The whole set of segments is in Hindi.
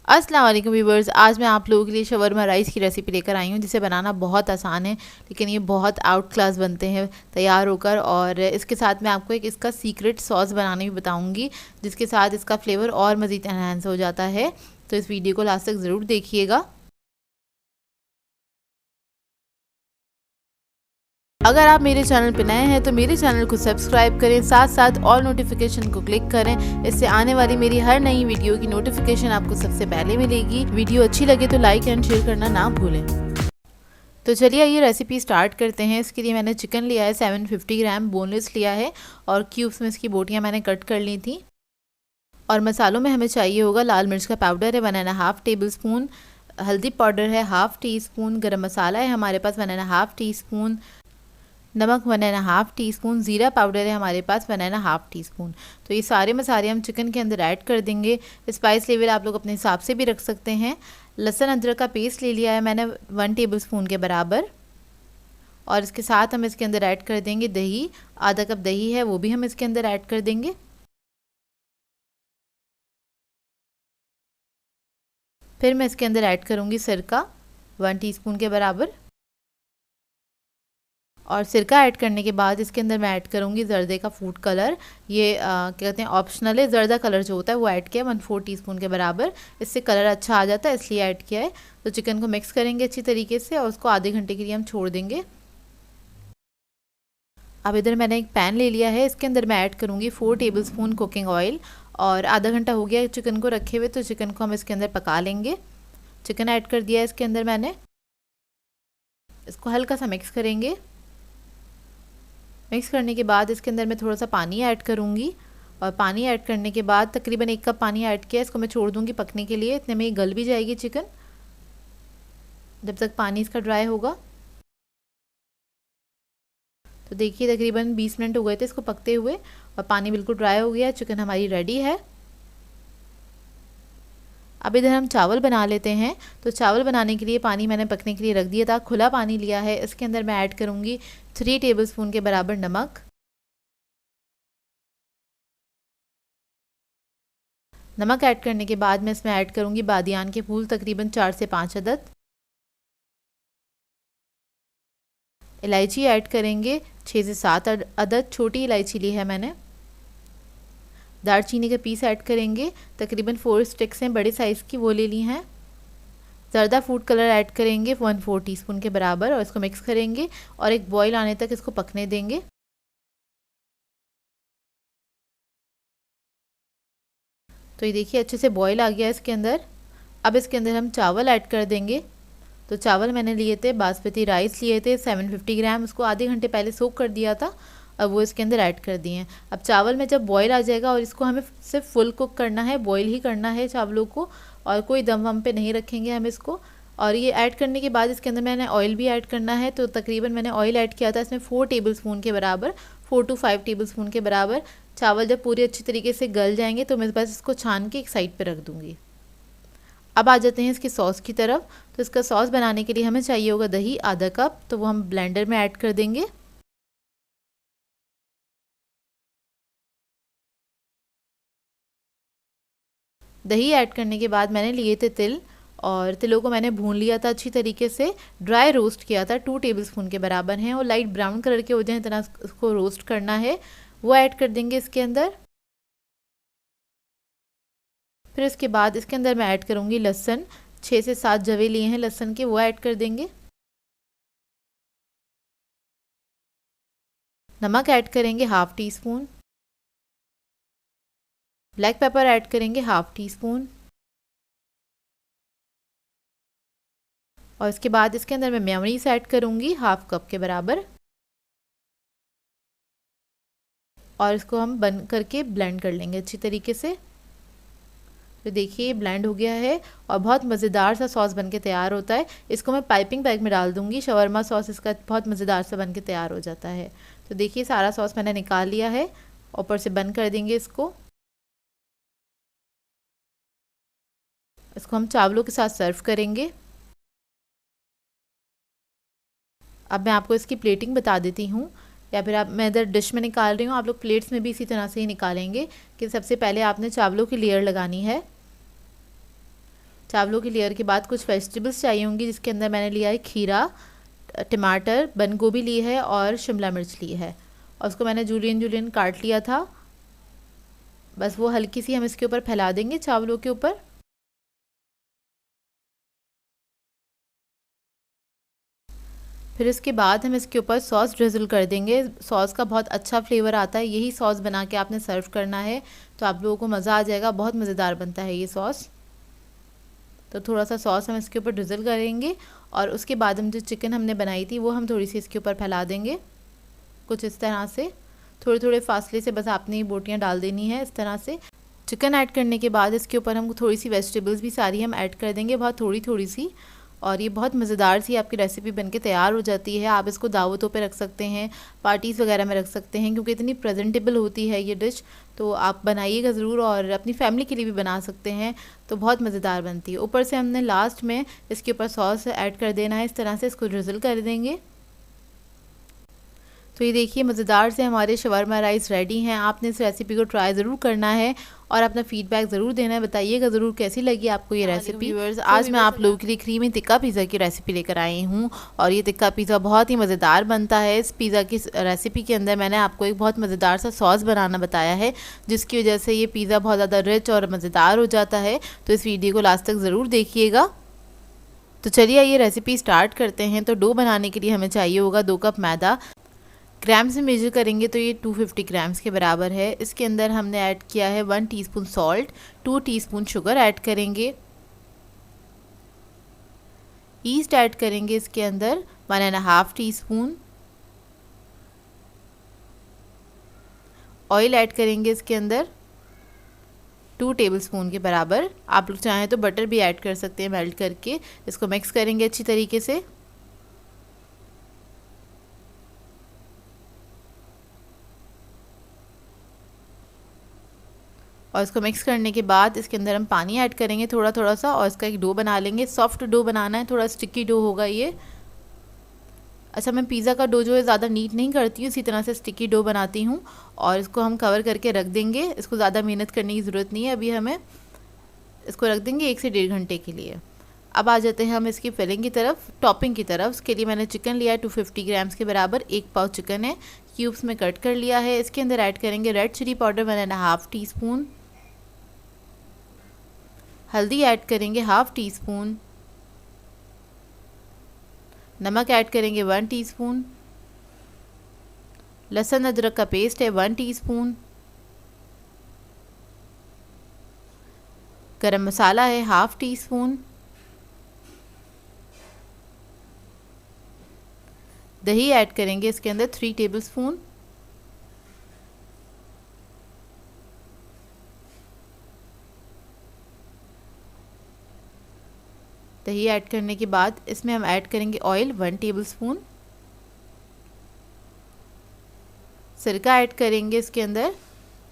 अस्सलाम वालेकुम व्यूवर्स, आज मैं आप लोगों के लिए शवरमा राइस की रेसिपी लेकर आई हूँ जिसे बनाना बहुत आसान है, लेकिन ये बहुत आउट क्लास बनते हैं तैयार होकर। और इसके साथ मैं आपको एक इसका सीक्रेट सॉस बनाने भी बताऊँगी जिसके साथ इसका फ्लेवर और मज़ीद एनहांस हो जाता है। तो इस वीडियो को लास्ट तक ज़रूर देखिएगा। अगर आप मेरे चैनल पर नए हैं तो मेरे चैनल को सब्सक्राइब करें, साथ साथ ऑल नोटिफिकेशन को क्लिक करें। इससे आने वाली मेरी हर नई वीडियो की नोटिफिकेशन आपको सबसे पहले मिलेगी। वीडियो अच्छी लगे तो लाइक एंड शेयर करना ना भूलें। तो चलिए ये रेसिपी स्टार्ट करते हैं। इसके लिए मैंने चिकन लिया है 750 ग्राम, बोनलेस लिया है और क्यूब्स में इसकी बोटियाँ मैंने कट कर ली थी। और मसालों में हमें चाहिए होगा लाल मिर्च का पाउडर है 1.5 टेबल स्पून, हल्दी पाउडर है 1/2 टी स्पून, गरम मसाला है हमारे पास 1.5 टी स्पून, नमक 1.5 टीस्पून, ज़ीरा पाउडर है हमारे पास 1.5 टीस्पून। तो ये सारे मसाले हम चिकन के अंदर ऐड कर देंगे। स्पाइस लेवल आप लोग अपने हिसाब से भी रख सकते हैं। लहसुन अदरक का पेस्ट ले लिया है मैंने 1 टेबल स्पून के बराबर। और इसके साथ हम इसके अंदर ऐड कर देंगे दही, आधा कप दही है वो भी हम इसके अंदर ऐड कर देंगे। फिर मैं इसके अंदर ऐड करूँगी सिरका 1 टीस्पून के बराबर। और सिरका ऐड करने के बाद इसके अंदर मैं ऐड करूँगी जर्दे का फूड कलर। ये क्या कहते हैं, ऑप्शनल है। जर्दा कलर जो होता है वो ऐड किया 1/4 टीस्पून के बराबर। इससे कलर अच्छा आ जाता है इसलिए ऐड किया है। तो चिकन को मिक्स करेंगे अच्छी तरीके से और उसको आधे घंटे के लिए हम छोड़ देंगे। अब इधर मैंने एक पैन ले लिया है, इसके अंदर मैं ऐड करूँगी 4 टेबल स्पून कुकिंग ऑयल। और आधा घंटा हो गया चिकन को रखे हुए, तो चिकन को हम इसके अंदर पका लेंगे। चिकन ऐड कर दिया है इसके अंदर मैंने। इसको हल्का सा मिक्स करेंगे। मिक्स करने के बाद इसके अंदर मैं थोड़ा सा पानी ऐड करूँगी। और पानी ऐड करने के बाद तकरीबन 1 कप पानी ऐड किया, इसको मैं छोड़ दूँगी पकने के लिए। इतने में ये गल भी जाएगी चिकन, जब तक पानी इसका ड्राई होगा। तो देखिए तकरीबन 20 मिनट हो गए थे इसको पकते हुए और पानी बिल्कुल ड्राई हो गया। चिकन हमारी रेडी है। अब इधर हम चावल बना लेते हैं। तो चावल बनाने के लिए पानी मैंने पकने के लिए रख दिया था, खुला पानी लिया है। इसके अंदर मैं ऐड करूँगी 3 टेबल स्पून के बराबर नमक। नमक ऐड करने के बाद मैं इसमें ऐड करूँगी बादियान के फूल, तकरीबन 4 से 5 अदद। इलायची ऐड करेंगे 6 से 7 अदद, छोटी इलायची ली है मैंने। दालचीनी के पीस ऐड करेंगे, तकरीबन 4 स्टिक्स हैं बड़े साइज़ की, वो ले ली हैं। ज़रदा फूड कलर ऐड करेंगे 1/4 टीस्पून के बराबर और इसको मिक्स करेंगे और एक बॉईल आने तक इसको पकने देंगे। तो ये देखिए अच्छे से बॉईल आ गया इसके अंदर। अब इसके अंदर हम चावल ऐड कर देंगे। तो चावल मैंने लिए थे, बासमती राइस लिए थे 750 ग्राम, उसको आधे घंटे पहले सोक कर दिया था। अब वो इसके अंदर ऐड कर दिए हैं। अब चावल में जब बॉईल आ जाएगा और इसको हमें सिर्फ फुल कुक करना है, बॉईल ही करना है चावलों को, और कोई दम वम पे नहीं रखेंगे हम इसको। और ये ऐड करने के बाद इसके अंदर मैंने ऑयल भी ऐड करना है। तो तकरीबन मैंने ऑयल ऐड किया था इसमें 4 टेबल स्पून के बराबर, 4 to 5 टेबल स्पून के बराबर। चावल जब पूरे अच्छी तरीके से गल जाएंगे तो मैं बस इसको छान के एक साइड पर रख दूँगी। अब आ जाते हैं इसकी सॉस की तरफ। तो इसका सॉस बनाने के लिए हमें चाहिए होगा दही आधा कप, तो वो हम ब्लेंडर में ऐड कर देंगे। दही ऐड करने के बाद मैंने लिए थे तिल, और तिलों को मैंने भून लिया था अच्छी तरीके से, ड्राई रोस्ट किया था 2 टेबल स्पून के बराबर हैं, और लाइट ब्राउन कलर के हो जाए इतना इसको रोस्ट करना है। वो ऐड कर देंगे इसके अंदर। फिर इसके बाद इसके अंदर मैं ऐड करूँगी लहसुन, 6 से 7 जवे लिए हैं लहसुन के, वो ऐड कर देंगे। नमक ऐड करेंगे 1/2 टीस्पून। ब्लैक पेपर ऐड करेंगे 1/2 टीस्पून। और इसके बाद इसके अंदर मैं मेयोनीज ऐड करूँगी 1/2 कप के बराबर। और इसको हम बंद करके ब्लेंड कर लेंगे अच्छी तरीके से। तो देखिए ब्लेंड हो गया है और बहुत मज़ेदार सा सॉस बनके तैयार होता है। इसको मैं पाइपिंग बैग में डाल दूँगी, शवरमा सॉस इसका बहुत मज़ेदार सा बनके तैयार हो जाता है। तो देखिए सारा सॉस मैंने निकाल लिया है, ऊपर से बंद कर देंगे इसको। इसको हम चावलों के साथ सर्व करेंगे। अब मैं आपको इसकी प्लेटिंग बता देती हूँ, या फिर आप, मैं इधर डिश में निकाल रही हूँ, आप लोग प्लेट्स में भी इसी तरह से ही निकालेंगे। कि सबसे पहले आपने चावलों की लेयर लगानी है। चावलों की लेयर के बाद कुछ वेजिटेबल्स चाहिए होंगी, जिसके अंदर मैंने लिया है खीरा, टमाटर, बंद गोभी ली है और शिमला मिर्च ली है, और उसको मैंने जूलियन जूलियन काट लिया था। बस वो हल्की सी हम इसके ऊपर फैला देंगे चावलों के ऊपर। फिर इसके बाद हम इसके ऊपर सॉस ड्रिज़ल कर देंगे। सॉस का बहुत अच्छा फ्लेवर आता है, यही सॉस बना के आपने सर्व करना है तो आप लोगों को मज़ा आ जाएगा, बहुत मज़ेदार बनता है ये सॉस। तो थोड़ा सा सॉस हम इसके ऊपर ड्रिज़ल करेंगे और उसके बाद हम जो चिकन हमने बनाई थी वो हम थोड़ी सी इसके ऊपर फैला देंगे, कुछ इस तरह से। थोड़े थोड़े फासले से बस आपने ये बोटियाँ डाल देनी है इस तरह से। चिकन ऐड करने के बाद इसके ऊपर हम थोड़ी सी वेजिटेबल्स भी सारी हम ऐड कर देंगे, बहुत थोड़ी थोड़ी सी, और ये बहुत मज़ेदार सी आपकी रेसिपी बनके तैयार हो जाती है। आप इसको दावतों पे रख सकते हैं, पार्टीज़ वगैरह में रख सकते हैं, क्योंकि इतनी प्रेजेंटेबल होती है ये डिश। तो आप बनाइएगा ज़रूर और अपनी फैमिली के लिए भी बना सकते हैं, तो बहुत मज़ेदार बनती है। ऊपर से हमने लास्ट में इसके ऊपर सॉस ऐड कर देना है, इस तरह से इसको ड्रिज़ल कर देंगे। तो ये देखिए मज़ेदार से हमारे शवरमा राइस रेडी हैं। आपने इस रेसिपी को ट्राई ज़रूर करना है और अपना फीडबैक ज़रूर देना है, बताइएगा ज़रूर कैसी लगी आपको ये रेसिपी। आज मैं आप लोगों के लिए क्रीमी टिक्का पिज़्ज़ा की रेसिपी लेकर आई हूँ, और ये टिक्का पिज़्ज़ा बहुत ही मज़ेदार बनता है। इस पिज़्ज़ा की रेसिपी के अंदर मैंने आपको एक बहुत मज़ेदार सा सॉस बनाना बताया है, जिसकी वजह से ये पिज़्ज़ा बहुत ज़्यादा रिच और मज़ेदार हो जाता है। तो इस वीडियो को लास्ट तक ज़रूर देखिएगा। तो चलिए ये रेसिपी स्टार्ट करते हैं। तो डो बनाने के लिए हमें चाहिए होगा 2 कप मैदा। ग्राम्स में मेजर करेंगे तो ये 250 ग्राम्स के बराबर है। इसके अंदर हमने ऐड किया है 1 teaspoon salt, 2 teaspoon sugar add करेंगे। ईस्ट ऐड करेंगे इसके अंदर 1.5 टीस्पून। ऑयल ऐड करेंगे इसके अंदर 2 टेबलस्पून के बराबर। आप लोग चाहें तो बटर भी ऐड कर सकते हैं मेल्ट करके। इसको मिक्स करेंगे अच्छी तरीके से। और इसको मिक्स करने के बाद इसके अंदर हम पानी ऐड करेंगे थोड़ा थोड़ा सा, और इसका एक डो बना लेंगे। सॉफ्ट डो बनाना है, थोड़ा स्टिकी डो होगा ये। अच्छा, मैं पिज़्ज़ा का डो जो है ज़्यादा नीट नहीं करती हूँ, इसी तरह से स्टिकी डो बनाती हूँ। और इसको हम कवर करके रख देंगे। इसको ज़्यादा मेहनत करने की ज़रूरत नहीं है अभी हमें। इसको रख देंगे 1 से 1.5 घंटे के लिए। अब आ जाते हैं हम इसकी फिलिंग की तरफ, टॉपिंग की तरफ। उसके लिए मैंने चिकन लिया है 250 ग्राम्स के बराबर, 1 पाव चिकन है, क्यूब्स में कट कर लिया है। इसके अंदर ऐड करेंगे रेड चिली पाउडर 1.5 टीस्पून। हल्दी ऐड करेंगे 1/2 टीस्पून। नमक ऐड करेंगे 1 टीस्पून। लहसुन अदरक का पेस्ट है 1 टीस्पून। गरम मसाला है 1/2 टीस्पून। दही ऐड करेंगे इसके अंदर 3 टेबलस्पून। दही ऐड करने के बाद इसमें हम ऐड करेंगे ऑयल 1 टेबलस्पून। सिरका ऐड करेंगे इसके अंदर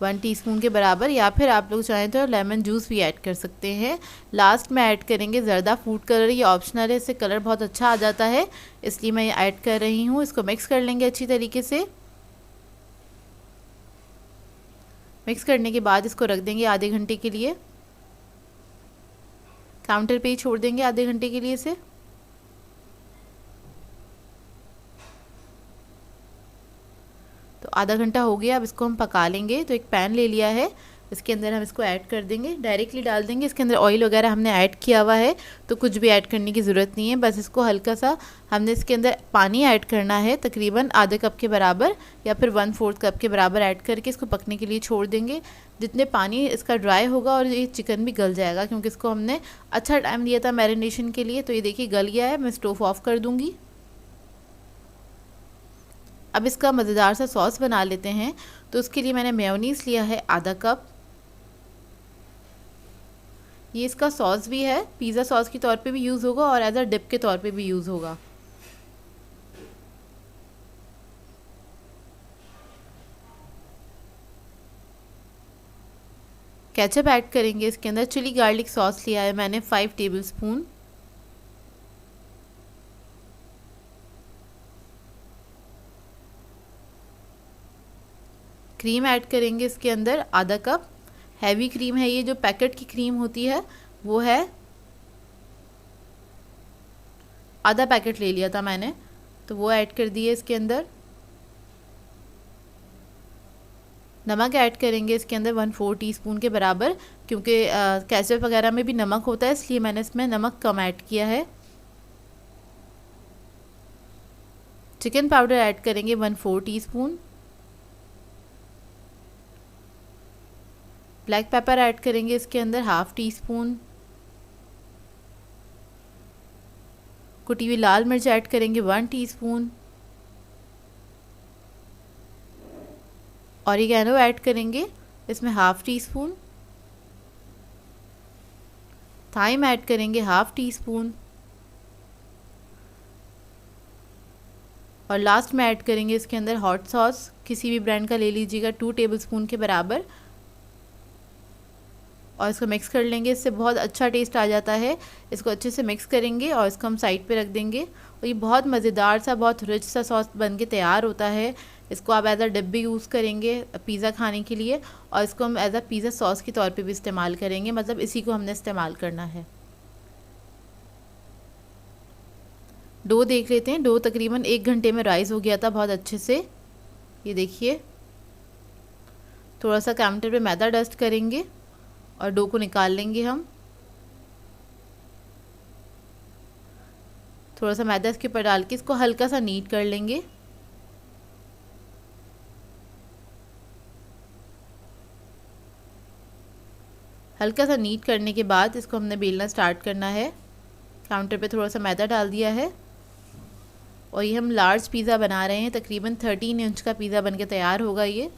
1 टीस्पून के बराबर, या फिर आप लोग चाहें तो लेमन जूस भी ऐड कर सकते हैं। लास्ट में ऐड करेंगे ज़र्दा फूड कलर, ये ऑप्शनल है, इससे कलर बहुत अच्छा आ जाता है, इसलिए मैं ये ऐड कर रही हूँ। इसको मिक्स कर लेंगे अच्छी तरीके से। मिक्स करने के बाद इसको रख देंगे आधे घंटे के लिए, काउंटर पे ही छोड़ देंगे आधे घंटे के लिए इसे। तो आधा घंटा हो गया, अब इसको हम पका लेंगे। तो एक पैन ले लिया है, इसके अंदर हम इसको ऐड कर देंगे, डायरेक्टली डाल देंगे। इसके अंदर ऑयल वगैरह हमने ऐड किया हुआ है, तो कुछ भी ऐड करने की ज़रूरत नहीं है। बस इसको हल्का सा हमने इसके अंदर पानी ऐड करना है, तकरीबन आधे कप के बराबर या फिर 1/4 कप के बराबर ऐड करके इसको पकने के लिए छोड़ देंगे। जितने पानी इसका ड्राई होगा और ये चिकन भी गल जाएगा, क्योंकि इसको हमने अच्छा टाइम दिया था मैरिनेशन के लिए। तो ये देखिए गल गया है, मैं स्टोव ऑफ कर दूँगी। अब इसका मज़ेदार सा सॉस बना लेते हैं। तो उसके लिए मैंने मेयोनीज़ लिया है आधा कप। ये इसका सॉस भी है, पिज़्ज़ा सॉस के तौर पे भी यूज़ होगा और एज अ डिप के तौर पे भी यूज़ होगा। केचप ऐड करेंगे इसके अंदर। चिली गार्लिक सॉस लिया है मैंने 5 टेबलस्पून। क्रीम ऐड करेंगे इसके अंदर आधा कप। हैवी क्रीम है ये, जो पैकेट की क्रीम होती है वो है। आधा पैकेट ले लिया था मैंने, तो वो ऐड कर दिए इसके अंदर। नमक ऐड करेंगे इसके अंदर 1/4 टीस्पून के बराबर, क्योंकि केचप वगैरह में भी नमक होता है, इसलिए मैंने इसमें नमक कम ऐड किया है। चिकन पाउडर ऐड करेंगे 1/4 टीस्पून। ब्लैक पेपर ऐड करेंगे इसके अंदर 1/2 टीस्पून। कुटी हुई लाल मिर्च ऐड करेंगे 1 टीस्पून। ऑरिगेनो ऐड करेंगे इसमें 1/2 टीस्पून। थाइम ऐड करेंगे 1/2 टीस्पून। और लास्ट में ऐड करेंगे इसके अंदर हॉट सॉस, किसी भी ब्रांड का ले लीजिएगा, 2 टेबलस्पून के बराबर। और इसको मिक्स कर लेंगे, इससे बहुत अच्छा टेस्ट आ जाता है। इसको अच्छे से मिक्स करेंगे और इसको हम साइड पे रख देंगे। और ये बहुत मज़ेदार सा, बहुत रिच सा सॉस बन के तैयार होता है। इसको आप एज अ डिप भी यूज़ करेंगे पिज़्ज़ा खाने के लिए, और इसको हम एज अ पिज़्ज़ा सॉस के तौर पे भी इस्तेमाल करेंगे, मतलब इसी को हमने इस्तेमाल करना है। डो देख लेते हैं। डो तकरीबन 1 घंटे में राइस हो गया था बहुत अच्छे से। ये देखिए, थोड़ा सा काउंटर पे मैदा डस्ट करेंगे और डो को निकाल लेंगे हम। थोड़ा सा मैदा इसके ऊपर डाल के इसको हल्का सा नीट कर लेंगे। हल्का सा नीट करने के बाद इसको हमने बेलना स्टार्ट करना है। काउंटर पे थोड़ा सा मैदा डाल दिया है और ये हम लार्ज पिज़्ज़ा बना रहे हैं। तकरीबन 13 इंच का पिज़्ज़ा बन के तैयार होगा ये।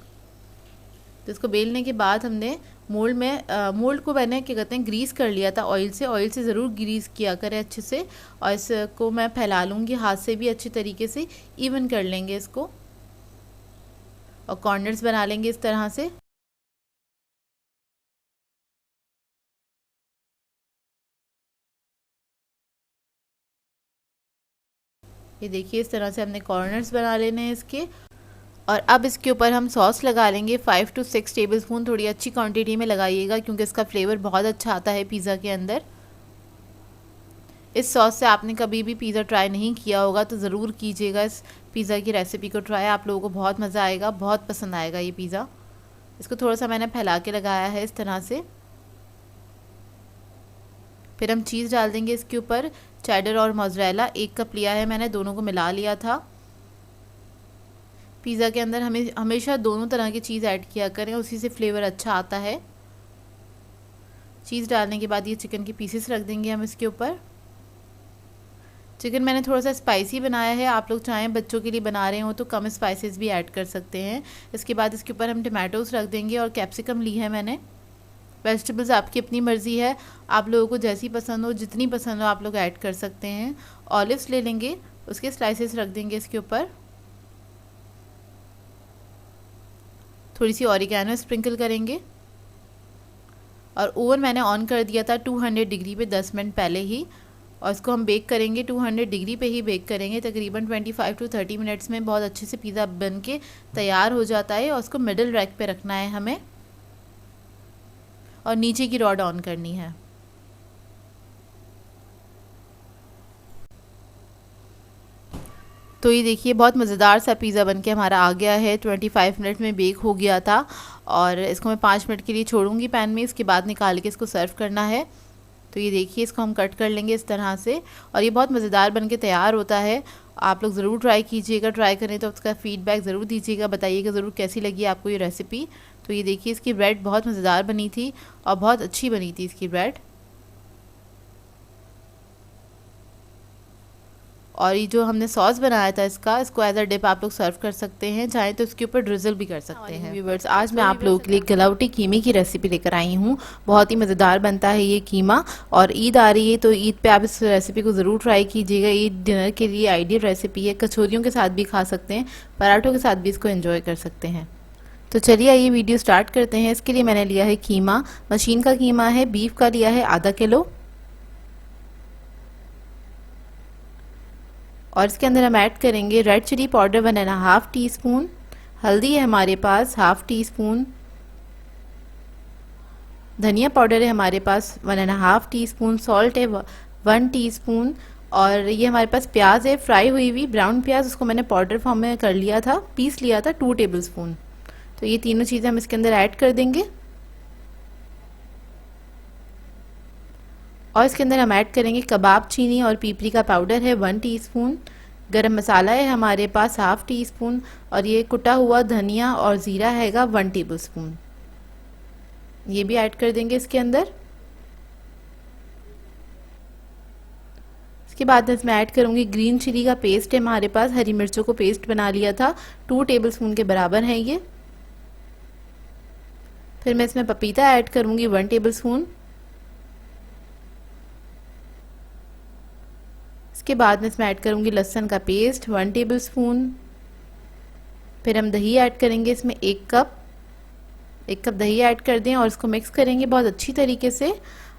तो इसको बेलने के बाद हमने मोल्ड को मैंने क्या कहते हैं ग्रीस कर लिया था ऑयल से ज़रूर ग्रीस किया करें अच्छे से। और इसको मैं फैला लूँगी हाथ से भी अच्छी तरीके से, इवन कर लेंगे इसको और कॉर्नर्स बना लेंगे इस तरह से। ये देखिए, इस तरह से हमने कॉर्नर्स बना लेने हैं इसके। और अब इसके ऊपर हम सॉस लगा लेंगे 5 to 6 टेबलस्पून। थोड़ी अच्छी क्वांटिटी में लगाइएगा क्योंकि इसका फ्लेवर बहुत अच्छा आता है पिज़्ज़ा के अंदर। इस सॉस से आपने कभी भी पिज़्ज़ा ट्राई नहीं किया होगा तो ज़रूर कीजिएगा इस पिज़्ज़ा की रेसिपी को ट्राई। आप लोगों को बहुत मज़ा आएगा, बहुत पसंद आएगा ये पिज़्ज़ा। इसको थोड़ा सा मैंने फैला के लगाया है इस तरह से। फिर हम चीज़ डाल देंगे इसके ऊपर। चेडर और मोज़रेला 1 कप लिया है मैंने, दोनों को मिला लिया था। पिज़्ज़ा के अंदर हमें हमेशा दोनों तरह की चीज़ ऐड किया करें, उसी से फ्लेवर अच्छा आता है। चीज़ डालने के बाद ये चिकन के पीसेस रख देंगे हम इसके ऊपर। चिकन मैंने थोड़ा सा स्पाइसी बनाया है, आप लोग चाहें बच्चों के लिए बना रहे हो तो कम स्पाइसेस भी ऐड कर सकते हैं। इसके बाद इसके ऊपर हम टमाटोज़ रख देंगे और कैप्सिकम ली है मैंने। वेजिटेबल्स आपकी अपनी मर्ज़ी है, आप लोगों को जैसी पसंद हो, जितनी पसंद हो आप लोग ऐड कर सकते हैं। ऑलिव्स ले लेंगे, उसके स्लाइसेस रख देंगे इसके ऊपर। थोड़ी सी ऑरिगेनो स्प्रिंकल करेंगे। और ओवन मैंने ऑन कर दिया था 200 डिग्री पे 10 मिनट पहले ही। और इसको हम बेक करेंगे 200 डिग्री पे ही बेक करेंगे। तकरीबन 25 to 30 मिनट्स में बहुत अच्छे से पिज़्ज़ा बन के तैयार हो जाता है। और उसको मिडल रैक पे रखना है हमें और नीचे की रॉड ऑन करनी है। तो ये देखिए, बहुत मज़ेदार सा पिज़्ज़ा बनके हमारा आ गया है। 25 मिनट में बेक हो गया था। और इसको मैं 5 मिनट के लिए छोड़ूंगी पैन में, इसके बाद निकाल के इसको सर्व करना है। तो ये देखिए, इसको हम कट कर लेंगे इस तरह से। और ये बहुत मज़ेदार बनके तैयार होता है। आप लोग ज़रूर ट्राई कीजिएगा। ट्राई करें तो उसका फ़ीडबैक ज़रूर दीजिएगा, बताइएगा ज़रूर कैसी लगी आपको ये रेसिपी। तो ये देखिए, इसकी ब्रेड बहुत मज़ेदार बनी थी और बहुत अच्छी बनी थी इसकी ब्रेड। और ये जो हमने सॉस बनाया था इसको एज अ डिप आप लोग सर्व कर सकते हैं, चाहे तो इसके ऊपर ड्रिजल भी कर सकते हैं। व्यूअर्स, आज मैं आप लोगों के लिए गलावटी कीमे की रेसिपी लेकर आई हूँ। बहुत ही मज़ेदार बनता है ये कीमा। और ईद आ रही है तो ईद पे आप इस रेसिपी को ज़रूर ट्राई कीजिएगा। ईद डिनर के लिए आइडियल रेसिपी है। कचौरियों के साथ भी खा सकते हैं, पराठों के साथ भी इसको एंजॉय कर सकते हैं। तो चलिए आइए वीडियो स्टार्ट करते हैं। इसके लिए मैंने लिया है कीमा, मशीन का कीमा है, बीफ का लिया है आधा किलो। और इसके अंदर हम ऐड करेंगे रेड चिली पाउडर 1.5 टीस्पून, हल्दी है हमारे पास 1/2 टीस्पून, धनिया पाउडर है हमारे पास 1.5 टीस्पून, सॉल्ट है 1 टीस्पून। और ये हमारे पास प्याज है फ्राई हुई हुई ब्राउन प्याज, उसको मैंने पाउडर फॉर्म में कर लिया था, पीस लिया था 2 टेबलस्पून। तो ये तीनों चीज़ें हम इसके अंदर ऐड कर देंगे। और इसके अंदर हम ऐड करेंगे कबाब चीनी और पीपरी का पाउडर है 1 टीस्पून, गरम मसाला है हमारे पास 1/2 टीस्पून, और ये कुटा हुआ धनिया और ज़ीरा हैगा 1 टेबलस्पून। ये भी ऐड कर देंगे इसके अंदर। इसके बाद इसमें ऐड करूँगी ग्रीन चिली का पेस्ट है हमारे पास, हरी मिर्चों को पेस्ट बना लिया था, 2 टेबलस्पून के बराबर है ये। फिर मैं इसमें पपीता ऐड करूँगी 1 टेबलस्पून। इसके बाद में इसमें ऐड करूँगी लहसुन का पेस्ट 1 टेबलस्पून। फिर हम दही ऐड करेंगे इसमें 1 कप दही ऐड कर दें और इसको मिक्स करेंगे बहुत अच्छी तरीके से,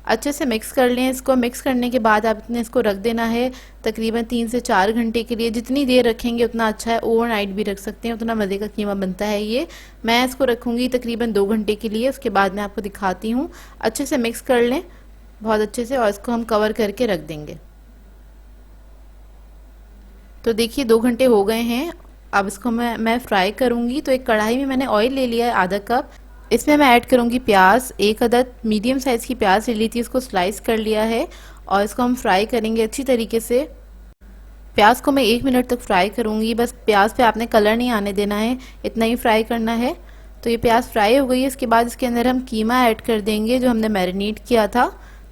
अच्छे से मिक्स कर लें इसको। मिक्स करने के बाद आपने इसको रख देना है तकरीबन 3 से 4 घंटे के लिए, जितनी देर रखेंगे उतना अच्छा है, ओवरनाइट भी रख सकते हैं, उतना मज़े का कीमा बनता है ये। मैं इसको रखूँगी तकरीबन 2 घंटे के लिए, उसके बाद मैं आपको दिखाती हूँ। अच्छे से मिक्स कर लें बहुत अच्छे से और इसको हम कवर करके रख देंगे। तो देखिए 2 घंटे हो गए हैं, अब इसको मैं फ्राई करूँगी। तो एक कढ़ाई में मैंने ऑयल ले लिया है आधा कप, इसमें मैं ऐड करूँगी प्याज, 1 अदद मीडियम साइज़ की प्याज ले ली थी, उसको स्लाइस कर लिया है और इसको हम फ्राई करेंगे अच्छी तरीके से। प्याज को मैं 1 मिनट तक फ्राई करूँगी, बस प्याज पे आपने कलर नहीं आने देना है, इतना ही फ्राई करना है। तो ये प्याज फ्राई हो गई है, इसके बाद इसके अंदर हम कीमा ऐड कर देंगे जो हमने मैरिनेट किया था।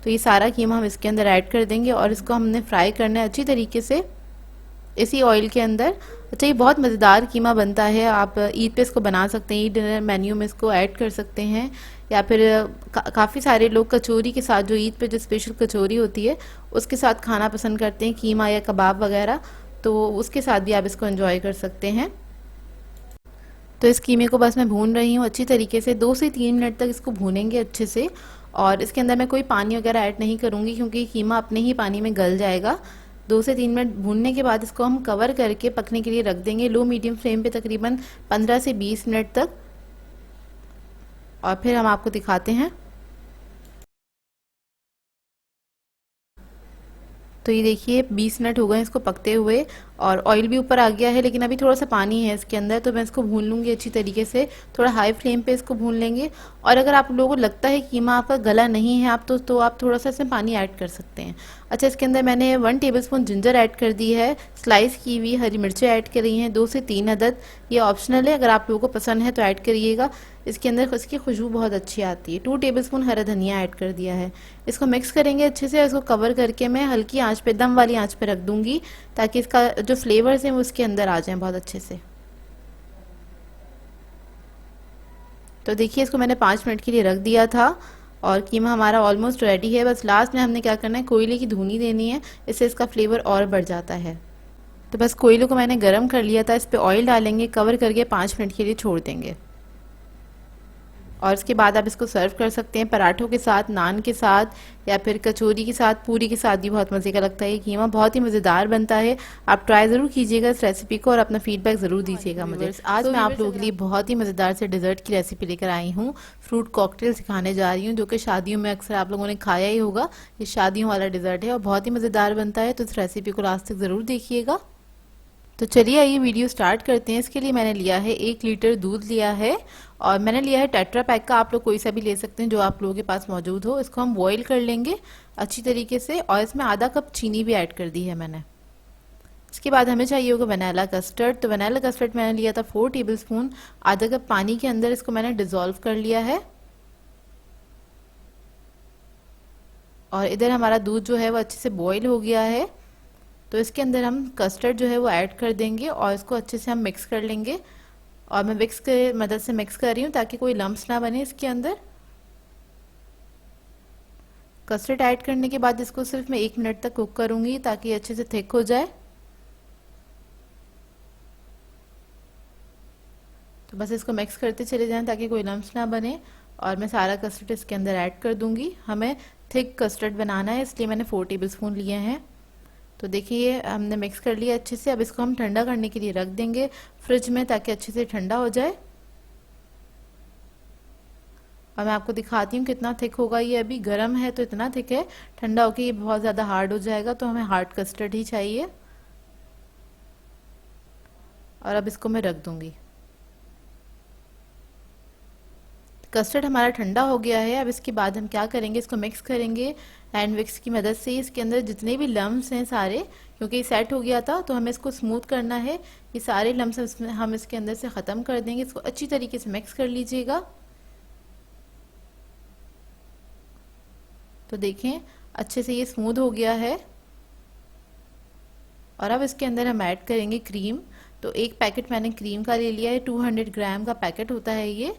तो ये सारा कीमा हम इसके अंदर ऐड कर देंगे और इसको हमने फ्राई करना है अच्छी तरीके से इसी ऑयल के अंदर। अच्छा, ये बहुत मज़ेदार कीमा बनता है, आप ईद पे इसको बना सकते हैं, ईद डिनर मेन्यू में इसको ऐड कर सकते हैं, या फिर काफ़ी सारे लोग कचौरी के साथ, जो ईद पे जो स्पेशल कचौरी होती है उसके साथ खाना पसंद करते हैं, कीमा या कबाब वगैरह, तो उसके साथ भी आप इसको एंजॉय कर सकते हैं। तो इस कीमे को बस मैं भून रही हूँ अच्छी तरीके से, 2 से 3 मिनट तक इसको भूनेंगे अच्छे से। और इसके अंदर मैं कोई पानी वगैरह ऐड नहीं करूँगी क्योंकि कीमा अपने ही पानी में गल जाएगा। 2 से 3 मिनट भूनने के बाद इसको हम कवर करके पकने के लिए रख देंगे लो मीडियम फ्लेम पे तकरीबन 15 से 20 मिनट तक, और फिर हम आपको दिखाते हैं। तो ये देखिए 20 मिनट हो गए इसको पकते हुए और ऑयल भी ऊपर आ गया है, लेकिन अभी थोड़ा सा पानी है इसके अंदर, तो मैं इसको भून लूँगी अच्छी तरीके से, थोड़ा हाई फ्लेम पे इसको भून लेंगे। और अगर आप लोगों को लगता है कीमा आपका गला नहीं है आप तो आप थोड़ा सा इसमें पानी ऐड कर सकते हैं। अच्छा, इसके अंदर मैंने 1 टेबलस्पून जिंजर ऐड कर दी है, स्लाइस की हुई हरी मिर्चें ऐड करी हैं 2 से 3 अदद, ये ऑप्शनल है, अगर आप लोगों को पसंद है तो ऐड करिएगा। इसके अंदर इसकी खुशबू बहुत अच्छी आती है। 2 टेबलस्पून हरा धनिया ऐड कर दिया है। इसको मिक्स करेंगे अच्छे से, इसको कवर करके मैं हल्की आंच पे, दम वाली आंच पे रख दूंगी ताकि इसका जो फ्लेवर्स हैं वो इसके अंदर आ जाएं बहुत अच्छे से। तो देखिए इसको मैंने 5 मिनट के लिए रख दिया था और कीमा हमारा ऑलमोस्ट रेडी है। बस लास्ट में हमने क्या करना है, कोयले की धुनी देनी है, इससे इसका फ्लेवर और बढ़ जाता है। तो बस कोयले को मैंने गरम कर लिया था, इस पर ऑयल डालेंगे, कवर करके 5 मिनट के लिए छोड़ देंगे और इसके बाद आप इसको सर्व कर सकते हैं पराठों के साथ, नान के साथ, या फिर कचौरी के साथ, पूरी के साथ भी बहुत मज़े का लगता है। ये कीमा बहुत ही मज़ेदार बनता है, आप ट्राई ज़रूर कीजिएगा इस रेसिपी को और अपना फीडबैक ज़रूर दीजिएगा मुझे। आज मैं आप लोगों के लिए बहुत ही मज़ेदार से डिज़र्ट की रेसिपी लेकर आई हूँ। फ्रूट कॉकटेल सिखाने जा रही हूँ, जो कि शादियों में अक्सर आप लोगों ने खाया ही होगा। ये शादियों वाला डिज़र्ट है और बहुत ही मज़ेदार बनता है, तो इस रेसिपी को लास्ट तक ज़रूर देखिएगा। तो चलिए आइए वीडियो स्टार्ट करते हैं। इसके लिए मैंने लिया है 1 लीटर दूध लिया है और मैंने लिया है टेट्रा पैक का, आप लोग कोई सा भी ले सकते हैं जो आप लोगों के पास मौजूद हो। इसको हम बॉईल कर लेंगे अच्छी तरीके से और इसमें आधा कप चीनी भी ऐड कर दी है मैंने। इसके बाद हमें चाहिए होगा वनीला कस्टर्ड। तो वनीला कस्टर्ड मैंने लिया था 4 टेबलस्पून, आधा कप पानी के अंदर इसको मैंने डिज़ोल्व कर लिया है। और इधर हमारा दूध जो है वो अच्छे से बॉईल हो गया है, तो इसके अंदर हम कस्टर्ड जो है वो ऐड कर देंगे और इसको अच्छे से हम मिक्स कर लेंगे। और मैं विक्स के मदद से मिक्स कर रही हूँ ताकि कोई लम्प्स ना बने इसके अंदर। कस्टर्ड ऐड करने के बाद इसको सिर्फ मैं 1 मिनट तक कुक करूँगी ताकि अच्छे से थिक हो जाए। तो बस इसको मिक्स करते चले जाएं ताकि कोई लम्प्स ना बने। और मैं सारा कस्टर्ड इसके अंदर ऐड कर दूँगी। हमें थिक कस्टर्ड बनाना है, इसलिए मैंने 4 टेबलस्पून लिए हैं। तो देखिए हमने मिक्स कर लिया अच्छे से। अब इसको हम ठंडा करने के लिए रख देंगे फ्रिज में ताकि अच्छे से ठंडा हो जाए। और मैं आपको दिखाती हूँ कितना थिक होगा। ये अभी गर्म है तो इतना थिक है, ठंडा होके ये बहुत ज़्यादा हार्ड हो जाएगा, तो हमें हार्ड कस्टर्ड ही चाहिए। और अब इसको मैं रख दूंगी। कस्टर्ड हमारा ठंडा हो गया है। अब इसके बाद हम क्या करेंगे, इसको मिक्स करेंगे हैंड विक्स की मदद से। इसके अंदर जितने भी लम्स हैं सारे, क्योंकि सेट हो गया था तो हमें इसको स्मूथ करना है। ये सारे लम्स हम इसके अंदर से ख़त्म कर देंगे। इसको अच्छी तरीके से मिक्स कर लीजिएगा। तो देखें अच्छे से ये स्मूथ हो गया है। और अब इसके अंदर हम ऐड करेंगे क्रीम। तो एक पैकेट मैंने क्रीम का ले लिया है, 200 ग्राम का पैकेट होता है ये,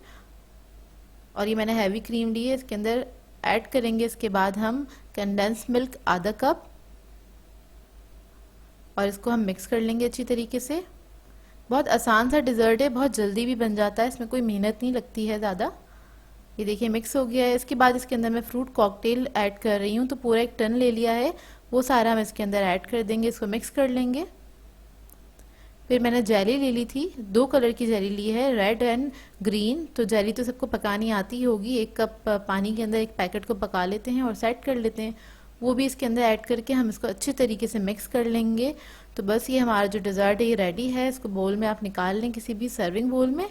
और ये मैंने हैवी क्रीम ली है। इसके अंदर ऐड करेंगे इसके बाद हम कंडेंस मिल्क आधा कप, और इसको हम मिक्स कर लेंगे अच्छी तरीके से। बहुत आसान सा डिज़र्ट है, बहुत जल्दी भी बन जाता है, इसमें कोई मेहनत नहीं लगती है ज़्यादा। ये देखिए मिक्स हो गया है। इसके बाद इसके अंदर मैं फ्रूट कॉकटेल ऐड कर रही हूँ, तो पूरा 1 टन ले लिया है, वो सारा हम इसके अंदर ऐड कर देंगे। इसको मिक्स कर लेंगे। फिर मैंने जेली ले ली थी, 2 कलर की जेली ली है, रेड एंड ग्रीन। तो जेली तो सबको पकानी आती होगी। 1 कप पानी के अंदर 1 पैकेट को पका लेते हैं और सेट कर लेते हैं। वो भी इसके अंदर ऐड करके हम इसको अच्छे तरीके से मिक्स कर लेंगे। तो बस ये हमारा जो डिज़र्ट है ये रेडी है। इसको बोल में आप निकाल लें, किसी भी सर्विंग बोल में,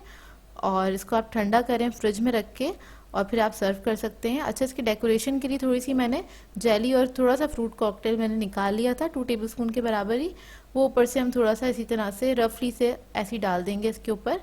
और इसको आप ठंडा करें फ्रिज में रख के, और फिर आप सर्व कर सकते हैं। अच्छा, इसकी डेकोरेशन के लिए थोड़ी सी मैंने जेली और थोड़ा सा फ्रूट कॉकटेल मैंने निकाल लिया था, 2 टेबलस्पून के बराबर ही। वो ऊपर से हम थोड़ा सा इसी तरह से रफली से ऐसे डाल देंगे इसके ऊपर,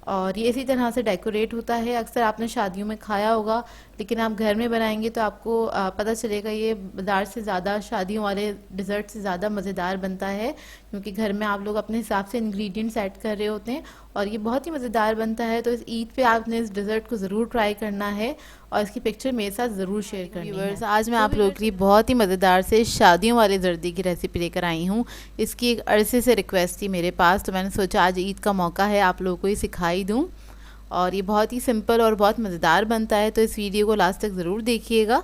और ये इसी तरह से डेकोरेट होता है। अक्सर आपने शादियों में खाया होगा, लेकिन आप घर में बनाएंगे तो आपको पता चलेगा ये बाजार से ज़्यादा, शादियों वाले डिज़र्ट से ज़्यादा मज़ेदार बनता है, क्योंकि घर में आप लोग अपने हिसाब से इंग्रेडिएंट्स ऐड कर रहे होते हैं, और ये बहुत ही मज़ेदार बनता है। तो इस ईद पे आपने इस डिज़र्ट को ज़रूर ट्राई करना है, और इसकी पिक्चर मेरे साथ ज़रूर शेयर करनी है। आज मैं आप लोगों के लिए बहुत ही मज़ेदार से शादियों वाले जर्दी की रेसिपी लेकर आई हूँ। इसकी एक अरसे से रिक्वेस्ट थी मेरे पास, तो मैंने सोचा आज ईद का मौका है, आप लोगों को ही सिखाई दूँ। और ये बहुत ही सिंपल और बहुत मज़ेदार बनता है, तो इस वीडियो को लास्ट तक ज़रूर देखिएगा।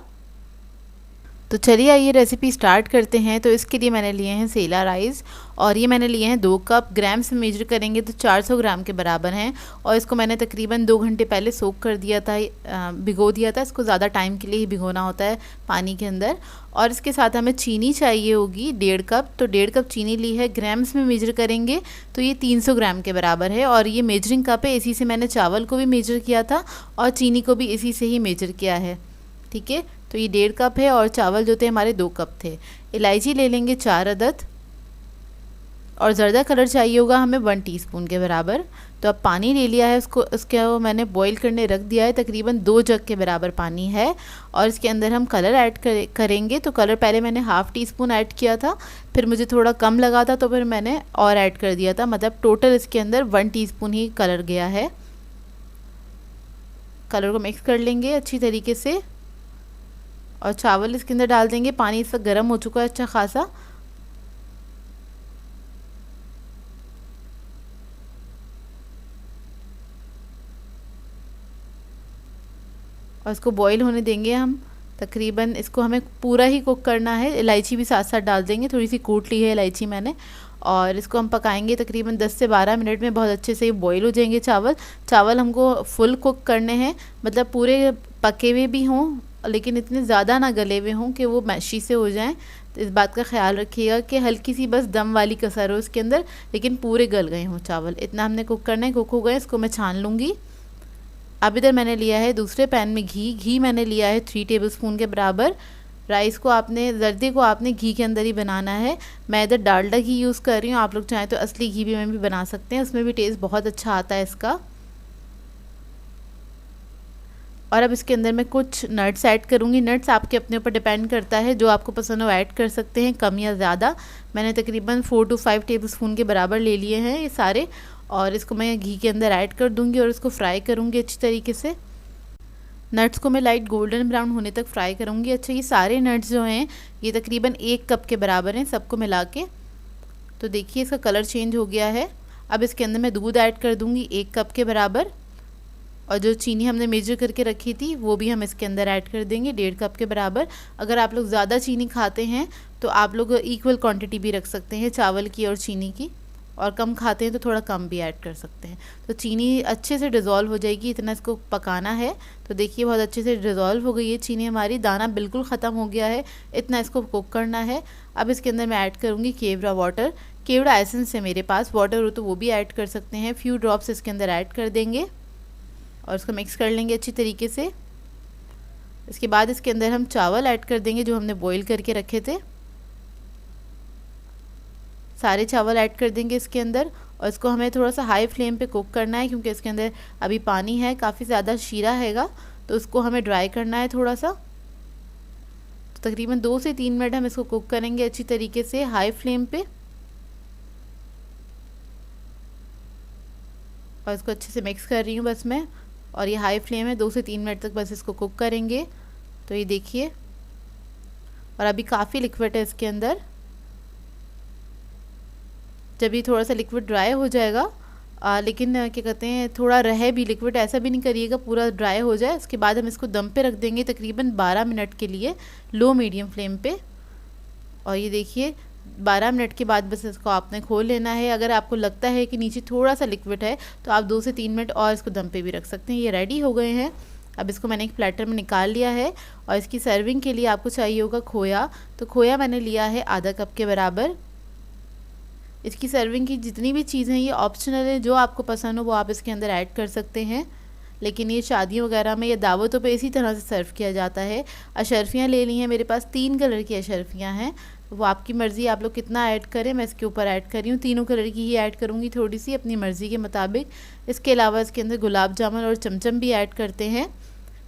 तो चलिए आइए रेसिपी स्टार्ट करते हैं। तो इसके लिए मैंने लिए हैं सेला राइस, और ये मैंने लिए हैं 2 कप। ग्राम से मेजर करेंगे तो 400 ग्राम के बराबर हैं, और इसको मैंने तकरीबन 2 घंटे पहले सोक कर दिया था, भिगो दिया था। इसको ज़्यादा टाइम के लिए ही भिगोना होता है पानी के अंदर। और इसके साथ हमें चीनी चाहिए होगी 1.5 कप। तो 1.5 कप चीनी ली है। ग्राम्स में मेजर करेंगे तो ये 300 ग्राम के बराबर है, और ये मेजरिंग कप है। इसी से मैंने चावल को भी मेजर किया था और चीनी को भी इसी से ही मेजर किया है। ठीक है, तो ये 1.5 कप है, और चावल जो थे हमारे 2 कप थे। इलायची ले लेंगे 4 अदद, और ज़र्दा कलर चाहिए होगा हमें 1 टीस्पून के बराबर। तो अब पानी ले लिया है, उसको मैंने बॉईल करने रख दिया है, तकरीबन 2 जग के बराबर पानी है। और इसके अंदर हम कलर ऐड करेंगे। तो कलर पहले मैंने ½ टीस्पून ऐड किया था, फिर मुझे थोड़ा कम लगा था तो फिर मैंने और ऐड कर दिया था, मतलब टोटल इसके अंदर 1 टीस्पून ही कलर गया है। कलर को मिक्स कर लेंगे अच्छी तरीके से, और चावल इसके अंदर डाल देंगे। पानी इस वक्त गर्म हो चुका है अच्छा खासा। और इसको बॉईल होने देंगे हम तकरीबन। इसको हमें पूरा ही कुक करना है। इलायची भी साथ साथ डाल देंगे, थोड़ी सी कूट ली है इलायची मैंने। और इसको हम पकाएंगे तकरीबन 10 से 12 मिनट में। बहुत अच्छे से बॉईल हो जाएंगे चावल। चावल हमको फुल कुक करने हैं, मतलब पूरे पके हुए भी हों, लेकिन इतने ज़्यादा ना गले हुए हों कि वो मैशी से हो जाएं। तो इस बात का ख्याल रखिएगा कि हल्की सी बस दम वाली कसर हो उसके अंदर, लेकिन पूरे गल गए हों चावल। इतना हमने कुक करना है। कुक हो गए, इसको मैं छान लूँगी। अब इधर मैंने लिया है दूसरे पैन में घी मैंने लिया है 3 टेबलस्पून के बराबर। राइस को आपने, जर्दे को आपने घी के अंदर ही बनाना है। मैं इधर डालडा घी यूज़ कर रही हूँ, आप लोग चाहें तो असली घी भी में भी बना सकते हैं, उसमें भी टेस्ट बहुत अच्छा आता है इसका। और अब इसके अंदर मैं कुछ नट्स ऐड करूँगी। नट्स आपके अपने ऊपर डिपेंड करता है, जो आपको पसंद हो ऐड कर सकते हैं, कम या ज़्यादा। मैंने तकरीबन 4 to 5 टेबलस्पून के बराबर ले लिए हैं ये सारे, और इसको मैं घी के अंदर ऐड कर दूँगी और इसको फ्राई करूँगी अच्छी तरीके से। नट्स को मैं लाइट गोल्डन ब्राउन होने तक फ्राई करूँगी। अच्छा, ये सारे नट्स जो हैं ये तकरीबन 1 कप के बराबर हैं सबको मिला के। तो देखिए इसका कलर चेंज हो गया है। अब इसके अंदर मैं दूध ऐड कर दूँगी 1 कप के बराबर, और जो चीनी हमने मेजर करके रखी थी वो भी हम इसके अंदर ऐड कर देंगे 1.5 कप के बराबर। अगर आप लोग ज़्यादा चीनी खाते हैं तो आप लोग इक्वल क्वांटिटी भी रख सकते हैं चावल की और चीनी की। और कम खाते हैं तो थोड़ा कम भी ऐड कर सकते हैं। तो चीनी अच्छे से डिज़ोल्व हो जाएगी, इतना इसको पकाना है। तो देखिए बहुत अच्छे से डिज़ोल्व हो गई है चीनी हमारी, दाना बिल्कुल ख़त्म हो गया है, इतना इसको कुक करना है। अब इसके अंदर मैं ऐड करूँगी केवड़ा वाटर। केवड़ा एसेंस है मेरे पास, वाटर हो तो वो भी ऐड कर सकते हैं। फ्यू ड्रॉप्स इसके अंदर ऐड कर देंगे और इसको मिक्स कर लेंगे अच्छी तरीके से। इसके बाद इसके अंदर हम चावल ऐड कर देंगे जो हमने बॉईल करके रखे थे। सारे चावल ऐड कर देंगे इसके अंदर और इसको हमें थोड़ा सा हाई फ्लेम पे कुक करना है, क्योंकि इसके अंदर अभी पानी है, काफ़ी ज़्यादा शीरा हैगा, तो उसको हमें ड्राई करना है थोड़ा सा। तो तकरीबन 2 से 3 मिनट हम इसको कुक करेंगे अच्छी तरीके से हाई फ्लेम पे। और इसको अच्छे से मिक्स कर रही हूँ बस मैं, और ये हाई फ्लेम है, 2 से 3 मिनट तक बस इसको कुक करेंगे। तो ये देखिए, और अभी काफ़ी लिक्विड है इसके अंदर। जब ये थोड़ा सा लिक्विड ड्राई हो जाएगा, लेकिन क्या कहते हैं थोड़ा रहे भी लिक्विड, ऐसा भी नहीं करिएगा पूरा ड्राई हो जाए। उसके बाद हम इसको दम पे रख देंगे तकरीबन 12 मिनट के लिए, लो मीडियम फ्लेम पे। और ये देखिए 12 मिनट के बाद बस इसको आपने खोल लेना है। अगर आपको लगता है कि नीचे थोड़ा सा लिक्विड है तो आप 2 से 3 मिनट और इसको दम पे भी रख सकते हैं। ये रेडी हो गए हैं। अब इसको मैंने एक प्लेटर में निकाल लिया है और इसकी सर्विंग के लिए आपको चाहिए होगा खोया। तो खोया मैंने लिया है आधा कप के बराबर। इसकी सर्विंग की जितनी भी चीज़ें हैं ये ऑप्शनल है, जो आपको पसंद हो वो आप इसके अंदर ऐड कर सकते हैं, लेकिन ये शादियों वगैरह में या दावतों पे इसी तरह से सर्व किया जाता है। अशरफियाँ ले ली हैं मेरे पास, 3 कलर की अशरफियाँ हैं, वो आपकी मर्ज़ी आप लोग कितना ऐड करें। मैं इसके ऊपर ऐड कर रही हूँ, तीनों कलर की ही ऐड करूँगी थोड़ी सी अपनी मर्ज़ी के मुताबिक। इसके अलावा इसके अंदर गुलाब जामुन और चमचम भी ऐड करते हैं।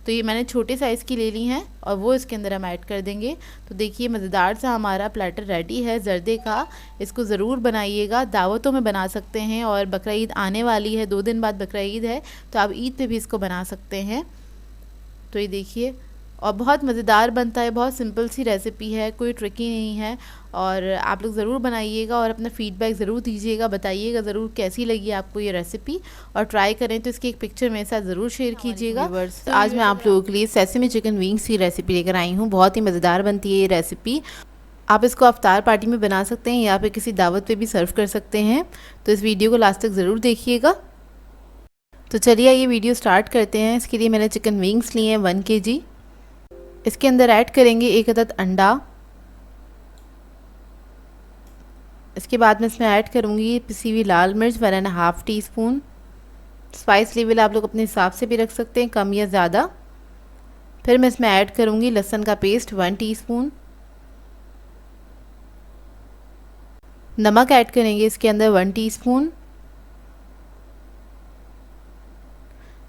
तो ये मैंने छोटे साइज़ की ले ली हैं और वो इसके अंदर हम ऐड कर देंगे। तो देखिए मज़ेदार सा हमारा प्लेटर रेडी है जर्दे का। इसको ज़रूर बनाइएगा, दावतों में बना सकते हैं, और बकरा ईद आने वाली है, 2 दिन बाद बकरा ईद है, तो आप ईद पे भी इसको बना सकते हैं। तो ये देखिए, और बहुत मज़ेदार बनता है, बहुत सिंपल सी रेसिपी है, कोई ट्रिकी नहीं है। और आप लोग ज़रूर बनाइएगा और अपना फ़ीडबैक ज़रूर दीजिएगा, बताइएगा ज़रूर कैसी लगी आपको ये रेसिपी। और ट्राई करें तो इसकी एक पिक्चर मेरे साथ ज़रूर शेयर कीजिएगा। तो आज मैं आप लोगों के लिए सेसमी चिकन विंग्स की रेसिपी लेकर आई हूँ। बहुत ही मज़ेदार बनती है ये रेसिपी। आप इसको अफ्तार पार्टी में बना सकते हैं या फिर किसी दावत पे भी सर्व कर सकते हैं। तो इस वीडियो को लास्ट तक ज़रूर देखिएगा। तो चलिए ये वीडियो स्टार्ट करते हैं। इसके लिए मैंने चिकन विंग्स लिए हैं 1 kg। इसके अंदर ऐड करेंगे 1 अदद अंडा। इसके बाद में इसमें ऐड करूँगी पिसी हुई लाल मिर्च 1.5 टीस्पून। स्पाइस लेवल आप लोग अपने हिसाब से भी रख सकते हैं, कम या ज़्यादा। फिर मैं इसमें ऐड करूँगी लहसुन का पेस्ट 1 टीस्पून। नमक ऐड करेंगे इसके अंदर 1 टीस्पून।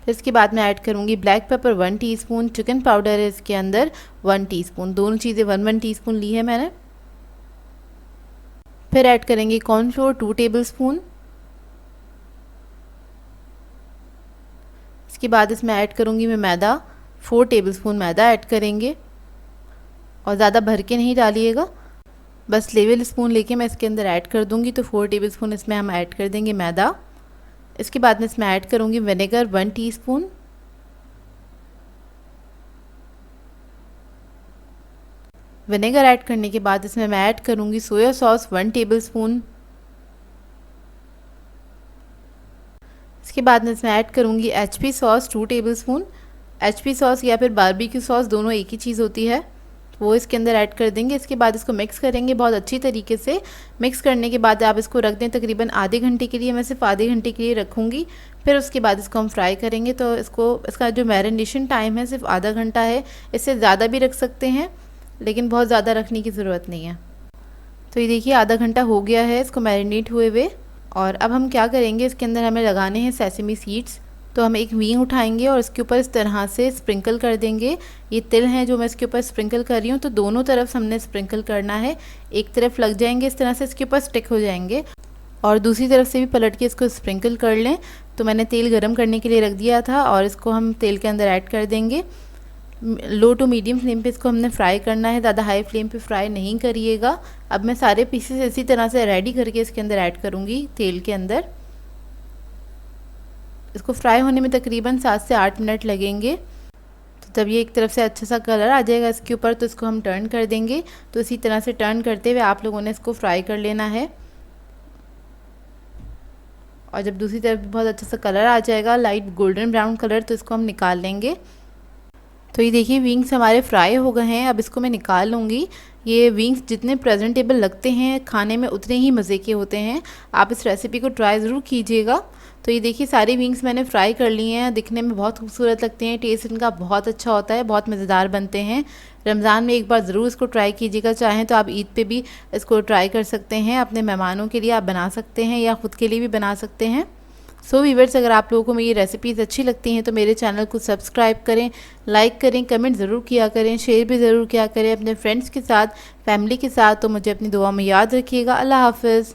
फिर इसके बाद मैं ऐड करूँगी black pepper 1 teaspoon. Chicken powder है इसके अंदर 1 टीस्पून। दोनों चीज़ें 1-1 टीस्पून ली है मैंने। फिर ऐड करेंगे कॉर्नफ्लोर 2 टेबलस्पून। इसके बाद इसमें ऐड करूँगी मैं मैदा 4 टेबलस्पून मैदा ऐड करेंगे, और ज़्यादा भर के नहीं डालिएगा, बस लेवल स्पून लेके मैं इसके अंदर ऐड कर दूँगी। तो 4 टेबलस्पून इसमें हम ऐड कर देंगे मैदा। इसके बाद में इसमें ऐड करूँगी विनेगर 1 टीस्पून। विनेगर ऐड करने के बाद इसमें मैं ऐड करूँगी सोया सॉस 1 टेबलस्पून। इसके बाद में इसमें ऐड करूँगी HP sauce 2 tablespoon. HP sauce या फिर बारबेक्यू सॉस दोनों एक ही चीज़ होती है, वो इसके अंदर ऐड कर देंगे। इसके बाद इसको मिक्स करेंगे बहुत अच्छी तरीके से। मिक्स करने के बाद आप इसको रख दें तकरीबन आधे घंटे के लिए, मैं सिर्फ आधे घंटे के लिए रखूँगी। फिर उसके बाद इसको हम फ्राई करेंगे। तो इसका जो मैरिनेशन टाइम है सिर्फ आधा घंटा है, इससे ज़्यादा भी रख सकते हैं, लेकिन बहुत ज़्यादा रखने की ज़रूरत नहीं है। तो ये देखिए आधा घंटा हो गया है इसको मैरिनेट हुए हुए। और अब हम क्या करेंगे, इसके अंदर हमें लगाने हैं सेसमी सीड्स। तो हम एक विंग उठाएंगे और इसके ऊपर इस तरह से स्प्रिंकल कर देंगे। ये तिल हैं जो मैं इसके ऊपर स्प्रिंकल कर रही हूँ, तो दोनों तरफ हमने स्प्रिंकल करना है। एक तरफ लग जाएंगे इस तरह से, इसके ऊपर स्टिक हो जाएंगे, और दूसरी तरफ से भी पलट के इसको स्प्रिंकल कर लें। तो मैंने तेल गरम करने के लिए रख दिया था और इसको हम तेल के अंदर ऐड कर देंगे। लो टू मीडियम फ्लेम पे इसको हमने फ्राई करना है, ज़्यादा हाई फ्लेम पे फ्राई नहीं करिएगा। अब मैं सारे पीसेस इसी तरह से रेडी करके इसके अंदर ऐड करूँगी तेल के अंदर। इसको फ्राई होने में तकरीबन 7 से 8 मिनट लगेंगे। तो जब ये एक तरफ से अच्छा सा कलर आ जाएगा इसके ऊपर, तो इसको हम टर्न कर देंगे। तो इसी तरह से टर्न करते हुए आप लोगों ने इसको फ्राई कर लेना है। और जब दूसरी तरफ भी बहुत अच्छा सा कलर आ जाएगा, लाइट गोल्डन ब्राउन कलर, तो इसको हम निकाल लेंगे। तो ये देखिए विंग्स हमारे फ्राई हो गए हैं, अब इसको मैं निकाल लूँगी। ये विंग्स जितने प्रेजेंटेबल लगते हैं खाने में उतने ही मज़े के होते हैं। आप इस रेसिपी को ट्राई ज़रूर कीजिएगा। तो ये देखिए सारी विंग्स मैंने फ्राई कर लिए हैं, दिखने में बहुत खूबसूरत लगते हैं, टेस्ट इनका बहुत अच्छा होता है, बहुत मज़ेदार बनते हैं। रमज़ान में एक बार ज़रूर इसको ट्राई कीजिएगा, चाहें तो आप ईद पे भी इसको ट्राई कर सकते हैं, अपने मेहमानों के लिए आप बना सकते हैं या ख़ुद के लिए भी बना सकते हैं। सो व्यूअर्स, अगर आप लोगों को मेरी रेसिपीज़ अच्छी लगती हैं तो मेरे चैनल को सब्सक्राइब करें, लाइक करें, कमेंट ज़रूर किया करें, शेयर भी ज़रूर किया करें अपने फ्रेंड्स के साथ, फैमिली के साथ। तो मुझे अपनी दुआ में याद रखिएगा। अल्लाह हाफ़िज़।